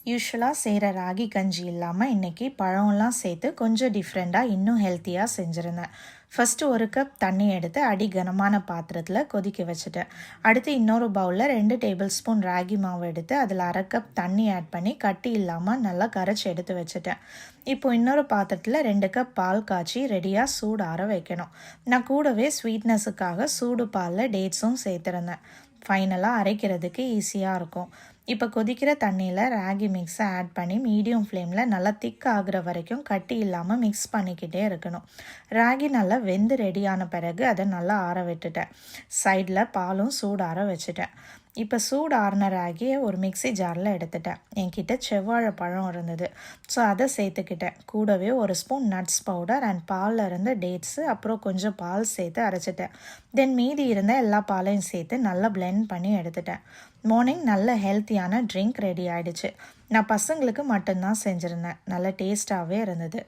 யூஷுவலாக செய்கிற ராகி கஞ்சி இல்லாமல் இன்றைக்கி பழம்லாம் சேர்த்து கொஞ்சம் டிஃப்ரெண்ட்டாக இன்னும் ஹெல்த்தியாக செஞ்சுருந்தேன். ஃபஸ்ட்டு ஒரு கப் தண்ணி எடுத்து அடி கனமான பாத்திரத்தில் கொதிக்க வச்சுட்டேன். அடுத்து இன்னொரு பவுலில் 2 டேபிள் ஸ்பூன் ராகி மாவு எடுத்து அதில் அரை கப் தண்ணி ஆட் பண்ணி கட்டி இல்லாமல் நல்லா கரைச்சி எடுத்து வச்சுட்டேன். இப்போது இன்னொரு பாத்திரத்தில் 2 கப் பால் காய்ச்சி ரெடியாக சூடு ஆற வைக்கணும். நான் கூடவே ஸ்வீட்னஸுக்காக சூடு பாலில் டேட்ஸும் சேர்த்துருந்தேன். ஃபைனலாக அரைக்கிறதுக்கு ஈஸியாக இருக்கும். இப்போ கொதிக்கிற தண்ணியில் ராகி மிக்ஸை ஆட் பண்ணி மீடியம் ஃப்ளேமில் நல்லா திக் ஆகுற வரைக்கும் கட்டி இல்லாமல் மிக்ஸ் பண்ணிக்கிட்டே இருக்கணும். ராகி நல்லா வெந்து ரெடியான பிறகு அதை நல்லா ஆற விட்டுட்டேன். சைடில் பாலும் சூடாற வச்சுட்டேன். இப்போ சூடு ஆறின ராகியை ஒரு மிக்ஸி ஜாரில் எடுத்துட்டேன். என்கிட்ட செவ்வாழை பழம் இருந்தது, ஸோ அதை சேர்த்துக்கிட்டேன். கூடவே ஒரு ஸ்பூன் நட்ஸ் பவுடர் அண்ட் பாலில் இருந்த டேட்ஸு அப்புறம் கொஞ்சம் பால் சேர்த்து அரைச்சிட்டேன். தென் மீதி இருந்த எல்லா பாலையும் சேர்த்து நல்லா பிளெண்ட் பண்ணி எடுத்துட்டேன். மார்னிங் நல்ல ஹெல்த்தியான ட்ரிங்க் ரெடி ஆகிடுச்சு. நான் பசங்களுக்கு மட்டும்தான் செஞ்சுருந்தேன். நல்ல டேஸ்ட்டாகவே இருந்தது.